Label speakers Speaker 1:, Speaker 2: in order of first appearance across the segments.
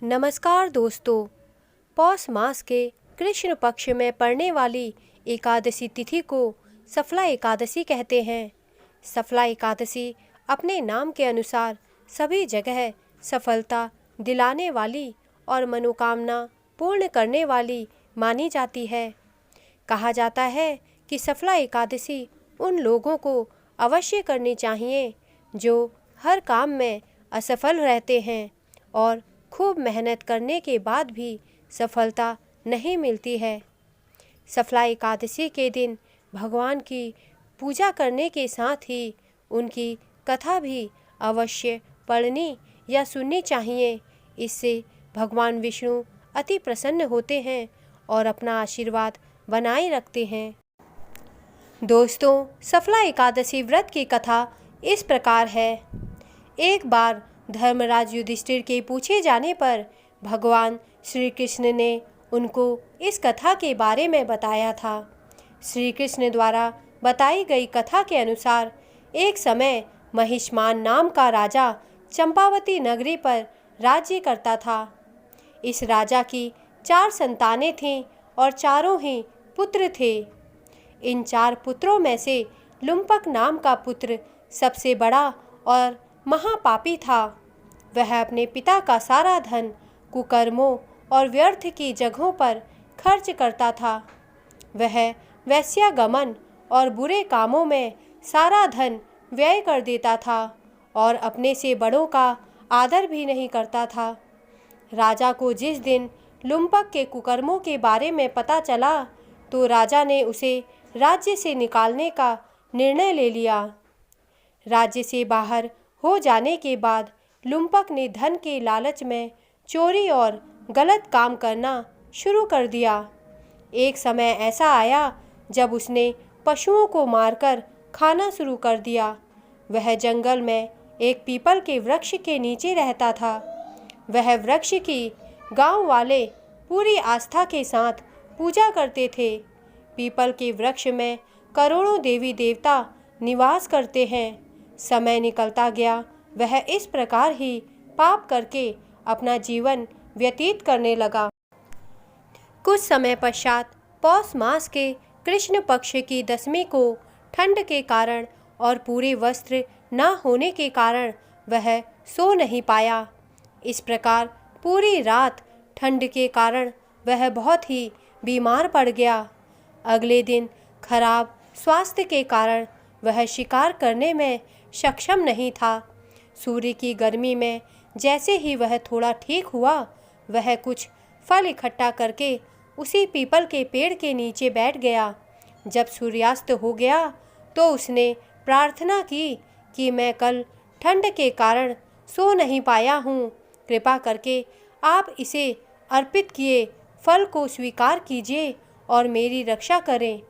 Speaker 1: नमस्कार दोस्तों। पौष मास के कृष्ण पक्ष में पड़ने वाली एकादशी तिथि को सफला एकादशी कहते हैं। सफला एकादशी अपने नाम के अनुसार सभी जगह सफलता दिलाने वाली और मनोकामना पूर्ण करने वाली मानी जाती है। कहा जाता है कि सफला एकादशी उन लोगों को अवश्य करनी चाहिए जो हर काम में असफल रहते हैं और खूब मेहनत करने के बाद भी सफलता नहीं मिलती है। सफला एकादशी के दिन भगवान की पूजा करने के साथ ही उनकी कथा भी अवश्य पढ़नी या सुननी चाहिए। इससे भगवान विष्णु अति प्रसन्न होते हैं और अपना आशीर्वाद बनाए रखते हैं। दोस्तों, सफला एकादशी व्रत की कथा इस प्रकार है। एक बार धर्मराज युधिष्ठिर के पूछे जाने पर भगवान श्री कृष्ण ने उनको इस कथा के बारे में बताया था। श्री कृष्ण द्वारा बताई गई कथा के अनुसार एक समय महिष्मान नाम का राजा चंपावती नगरी पर राज्य करता था। इस राजा की 4 संतानें थीं और चारों ही पुत्र थे। इन 4 पुत्रों में से लुम्पक नाम का पुत्र सबसे बड़ा और महापापी था। वह अपने पिता का सारा धन कुकर्मों और व्यर्थ की जगहों पर खर्च करता था। वह वेश्यागमन और बुरे कामों में सारा धन व्यय कर देता था और अपने से बड़ों का आदर भी नहीं करता था। राजा को जिस दिन लुम्पक के कुकर्मों के बारे में पता चला तो राजा ने उसे राज्य से निकालने का निर्णय ले लिया। राज्य से बाहर हो जाने के बाद लुम्पक ने धन के लालच में चोरी और गलत काम करना शुरू कर दिया। एक समय ऐसा आया जब उसने पशुओं को मारकर खाना शुरू कर दिया। वह जंगल में एक पीपल के वृक्ष के नीचे रहता था। वह वृक्ष की गांव वाले पूरी आस्था के साथ पूजा करते थे। पीपल के वृक्ष में करोड़ों देवी देवता निवास करते हैं। समय निकलता गया, वह इस प्रकार ही पाप करके अपना जीवन व्यतीत करने लगा। कुछ समय पश्चात पौष मास के कृष्ण पक्ष की 10वीं को ठंड के कारण और पूरे वस्त्र न होने के कारण वह सो नहीं पाया। इस प्रकार पूरी रात ठंड के कारण वह बहुत ही बीमार पड़ गया। अगले दिन खराब स्वास्थ्य के कारण वह शिकार करने में सक्षम नहीं था। सूर्य की गर्मी में जैसे ही वह थोड़ा ठीक हुआ, वह कुछ फल इकट्ठा करके उसी पीपल के पेड़ के नीचे बैठ गया। जब सूर्यास्त हो गया तो उसने प्रार्थना की कि मैं कल ठंड के कारण सो नहीं पाया हूँ, कृपा करके आप इसे अर्पित किए फल को स्वीकार कीजिए और मेरी रक्षा करें।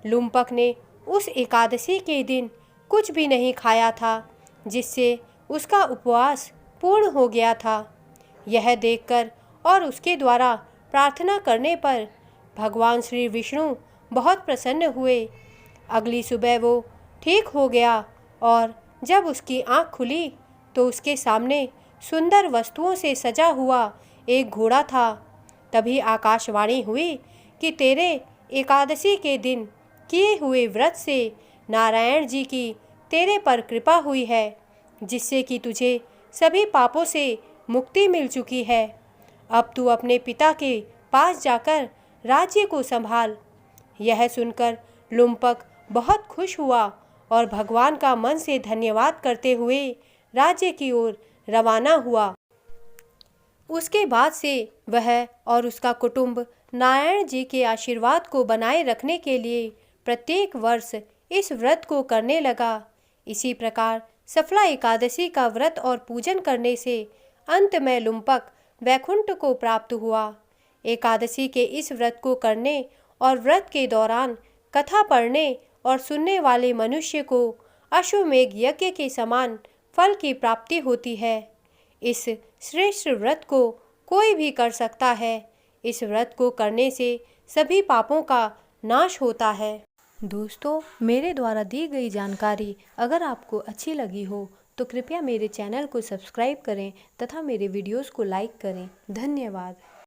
Speaker 1: लुम्पक ने उस एकादशी के दिन कुछ भी नहीं खाया था, जिससे उसका उपवास पूर्ण हो गया था। यह देखकर और उसके द्वारा प्रार्थना करने पर भगवान श्री विष्णु बहुत प्रसन्न हुए। अगली सुबह वो ठीक हो गया और जब उसकी आँख खुली तो उसके सामने सुंदर वस्तुओं से सजा हुआ एक घोड़ा था। तभी आकाशवाणी हुई कि तेरे एकादशी के दिन किए हुए व्रत से नारायण जी की तेरे पर कृपा हुई है, जिससे कि तुझे सभी पापों से मुक्ति मिल चुकी है। अब तू अपने पिता के पास जाकर राज्य को संभाल। यह सुनकर लुम्पक बहुत खुश हुआ और भगवान का मन से धन्यवाद करते हुए राज्य की ओर रवाना हुआ। उसके बाद से वह और उसका कुटुंब नारायण जी के आशीर्वाद को बनाए रखने के लिए प्रत्येक वर्ष इस व्रत को करने लगा। इसी प्रकार सफला एकादशी का व्रत और पूजन करने से अंत में लुम्पक वैकुंठ को प्राप्त हुआ। एकादशी के इस व्रत को करने और व्रत के दौरान कथा पढ़ने और सुनने वाले मनुष्य को अश्वमेघ यज्ञ के समान फल की प्राप्ति होती है। इस श्रेष्ठ व्रत को कोई भी कर सकता है। इस व्रत को करने से सभी पापों का नाश होता है। दोस्तों, मेरे द्वारा दी गई जानकारी अगर आपको अच्छी लगी हो तो कृपया मेरे चैनल को सब्सक्राइब करें तथा मेरे वीडियोस को लाइक करें। धन्यवाद।